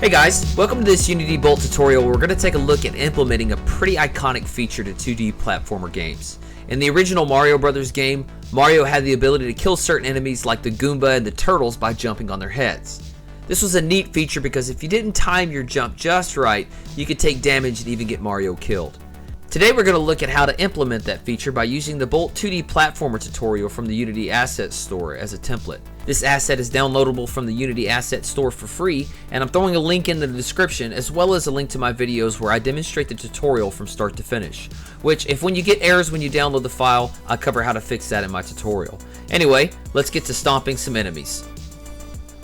Hey guys, welcome to this Unity Bolt tutorial where we're going to take a look at implementing a pretty iconic feature to 2D platformer games. In the original Mario Brothers game, Mario had the ability to kill certain enemies like the Goomba and the turtles by jumping on their heads. This was a neat feature because if you didn't time your jump just right, you could take damage and even get Mario killed. Today we're going to look at how to implement that feature by using the Bolt 2D platformer tutorial from the Unity Assets Store as a template. This asset is downloadable from the Unity Assets Store for free, and I'm throwing a link in the description as well as a link to my videos where I demonstrate the tutorial from start to finish, which if when you get errors when you download the file, I cover how to fix that in my tutorial. Anyway, let's get to stomping some enemies.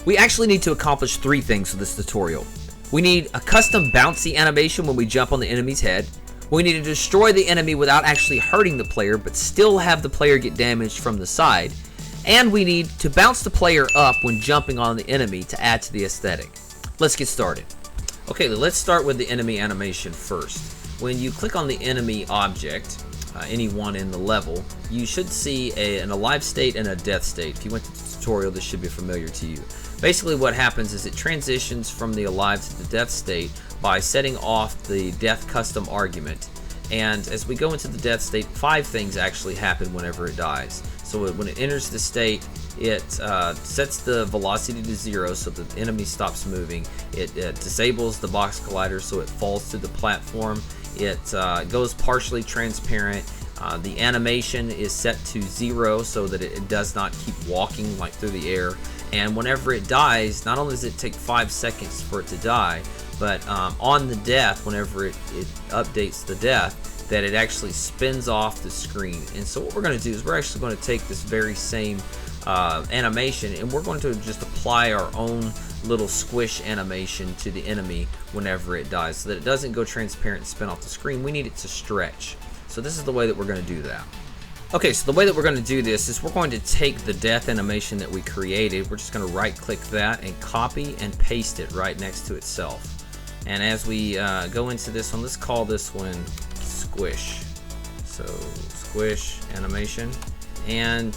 We actually need to accomplish three things with this tutorial. We need a custom bouncy animation when we jump on the enemy's head. We need to destroy the enemy without actually hurting the player, but still have the player get damaged from the side. And we need to bounce the player up when jumping on the enemy to add to the aesthetic. Let's get started. Okay, let's start with the enemy animation first. When you click on the enemy object, any one in the level, you should see an alive state and a death state. If you went to the tutorial, this should be familiar to you. Basically what happens is it transitions from the alive to the death state by setting off the death custom argument. And as we go into the death state, 5 things actually happen whenever it dies. So when it enters the state, it sets the velocity to 0 so the enemy stops moving. It disables the box collider so it falls to the platform. It goes partially transparent. The animation is set to 0 so that it does not keep walking like through the air. And whenever it dies, not only does it take 5 seconds for it to die, but on the death, whenever it updates the death, that it actually spins off the screen. And so what we're going to do is we're actually going to take this very same animation and we're going to just apply our own little squish animation to the enemy whenever it dies so that it doesn't go transparent and spin off the screen. We need it to stretch. So this is the way that we're going to do that. Okay, so the way that we're going to do this is we're going to take the death animation that we created. We're just going to right click that and copy and paste it right next to itself. And as we go into this one, let's call this one Squish. So Squish animation. And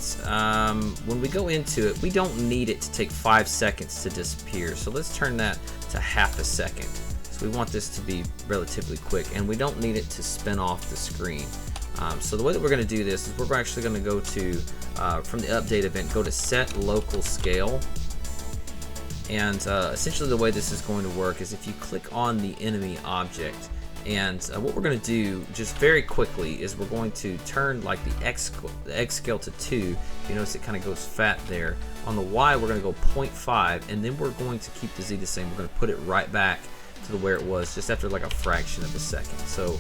when we go into it, we don't need it to take 5 seconds to disappear. So let's turn that to half a second. So we want this to be relatively quick, and we don't need it to spin off the screen. So the way that we're going to do this is we're actually going to go to, from the update event, go to set local scale. And essentially the way this is going to work is if you click on the enemy object, and what we're going to do just very quickly is we're going to turn like the X scale to 2. You notice it kind of goes fat there. On the Y we're going to go 0.5, and then we're going to keep the Z the same. We're going to put it right back to where it was just after like a fraction of a second. So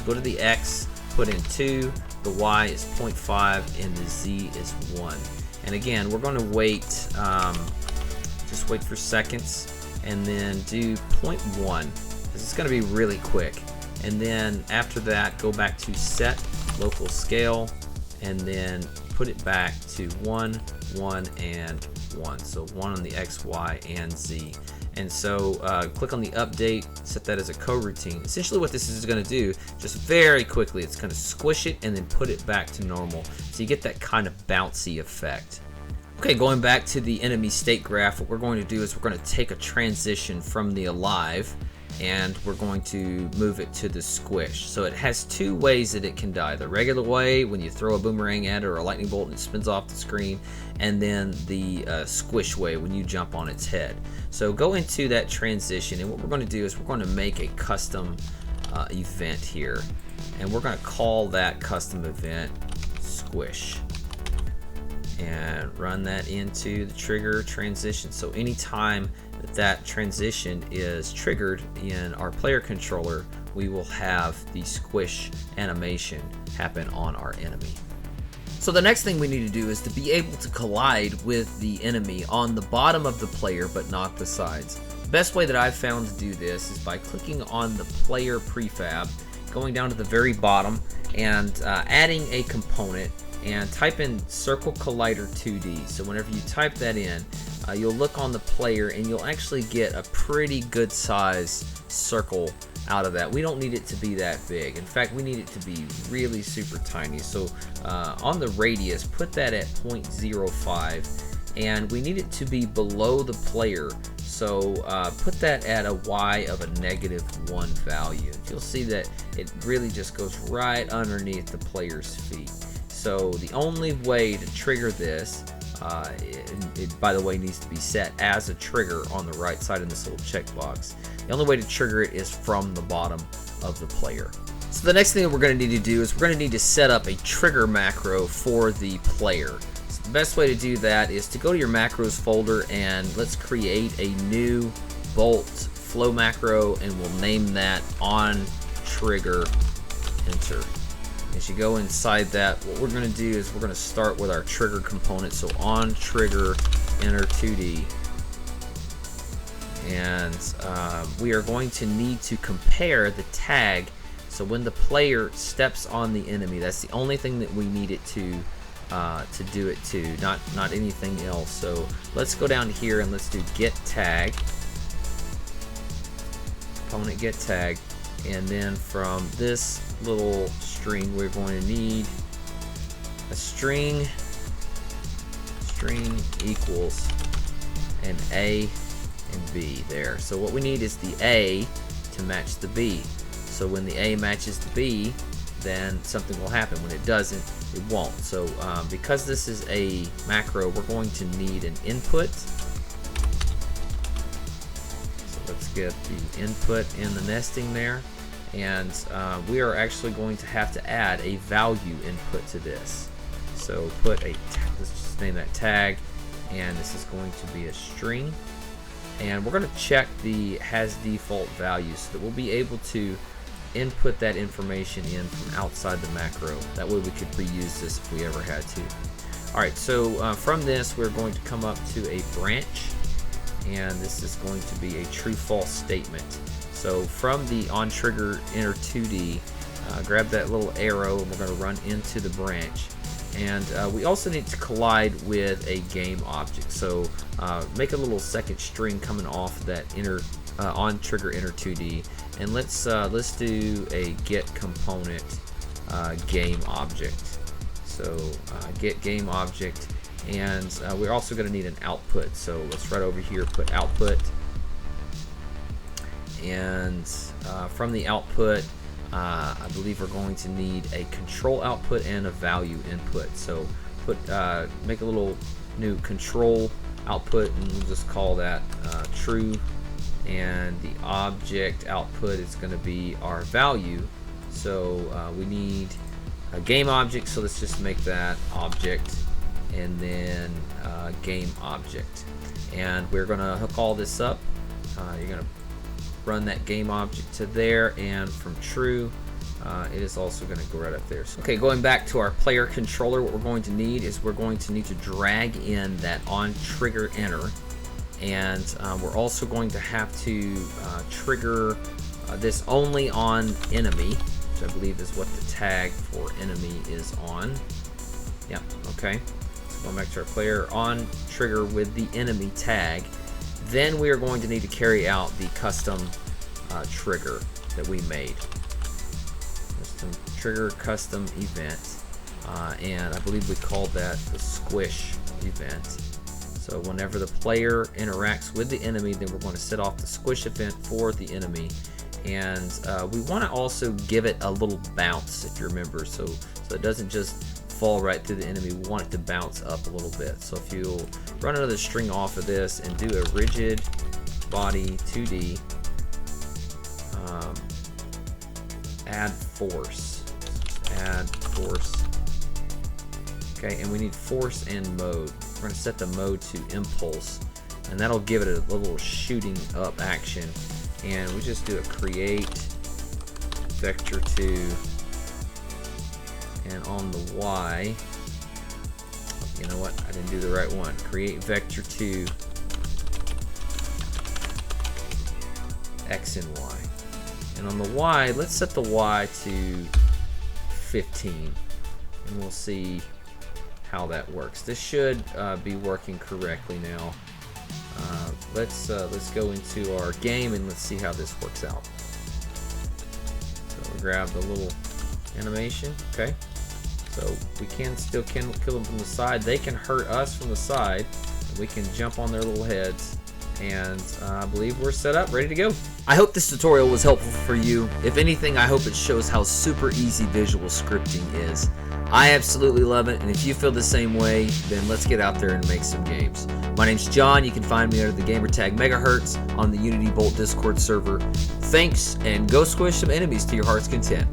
go to the X, put in 2, the Y is 0.5, and the Z is 1. And again, we're going to wait, just wait for seconds, and then do 0.1. It's going to be really quick. And then after that, go back to set local scale, and then put it back to 1, 1, and 1. So 1 on the X, Y, and Z. And so click on the update, set that as a coroutine. Essentially what this is going to do, just very quickly, it's going to squish it and then put it back to normal. So you get that kind of bouncy effect. Okay, going back to the enemy state graph, what we're going to do is we're going to take a transition from the alive and we're going to move it to the squish. So it has 2 ways that it can die. The regular way, when you throw a boomerang at it or a lightning bolt and it spins off the screen, and then the squish way when you jump on its head. So go into that transition, and what we're going to do is we're going to make a custom event here, and we're going to call that custom event Squish and run that into the trigger transition. So anytime that transition is triggered in our player controller, we will have the squish animation happen on our enemy. So the next thing we need to do is to be able to collide with the enemy on the bottom of the player but not the sides. The best way that I've found to do this is by clicking on the player prefab, going down to the very bottom and adding a component, and type in Circle Collider 2D. So whenever you type that in, you'll look on the player and you'll actually get a pretty good size circle out of that. We don't need it to be that big. In fact, we need it to be really super tiny. So on the radius, put that at 0.05, and we need it to be below the player So put that at a y of a -1 value. You'll see that it really just goes right underneath the player's feet. So the only way to trigger this, it by the way needs to be set as a trigger on the right side in this little checkbox. The only way to trigger it is from the bottom of the player. So the next thing that we're going to need to do is we're going to need to set up a trigger macro for the player. So the best way to do that is to go to your macros folder and let's create a new bolt flow macro, and we'll name that on trigger enter. As you go inside that, what we're going to do is we're going to start with our trigger component. So on trigger enter 2D, and we are going to need to compare the tag. So when the player steps on the enemy, that's the only thing that we need it to do it to, not anything else. So let's go down here and let's do get tag, component get tag, and then from this little string we're going to need a string equals an A and B there. So what we need is the A to match the B. So when the A matches the B, then something will happen. When it doesn't, it won't. So because this is a macro, we're going to need an input. So let's get the input in the nesting there. And we are actually going to have to add a value input to this. So put a, let's just name that tag, and this is going to be a string. And we're going to check the has default value so that we'll be able to input that information in from outside the macro. That way we could reuse this if we ever had to. Alright, so from this we're going to come up to a branch, and this is going to be a true-false statement. So from the on trigger enter 2D, grab that little arrow and we're going to run into the branch. And we also need to collide with a game object. So make a little second string coming off that on trigger enter 2D, and let's do a get component game object. So get game object, and we're also going to need an output. So let's right over here put output, and from the output I believe we're going to need a control output and a value input. So put make a little new control output, and we'll just call that true, and the object output is going to be our value. So we need a game object, so let's just make that object, and then game object, and we're going to hook all this up. You're going to run that game object to there, and from true it is also going to go right up there. So, okay, going back to our player controller, what we're going to need is we're going to need to drag in that on trigger enter, and we're also going to have to trigger this only on enemy, which I believe is what the tag for enemy is on. Yep, okay. So going back to our player on trigger with the enemy tag, then we are going to need to carry out the custom trigger that we made. Custom trigger custom event, and I believe we called that the Squish event. So whenever the player interacts with the enemy, then we're going to set off the Squish event for the enemy, and we want to also give it a little bounce, if you remember, so it doesn't just fall right through the enemy. We want it to bounce up a little bit. So if you'll run another string off of this and do a rigid body 2D, add force, okay, and we need force and mode. We're going to set the mode to impulse, and that'll give it a little shooting up action. And we just do a create vector 2, and on the Y, you know what, I didn't do the right one. Create vector 2 X and Y, and on the Y, let's set the Y to 15, and we'll see how that works. This should be working correctly now. Let's go into our game and let's see how this works out. So we grab the little animation, okay. So we can still kill them from the side. They can hurt us from the side. We can jump on their little heads and I believe we're set up, ready to go. I hope this tutorial was helpful for you. If anything, I hope it shows how super easy visual scripting is. I absolutely love it, and if you feel the same way, then let's get out there and make some games. My name's John. You can find me under the gamertag Megahertz on the Unity Bolt Discord server. Thanks, and go squish some enemies to your heart's content.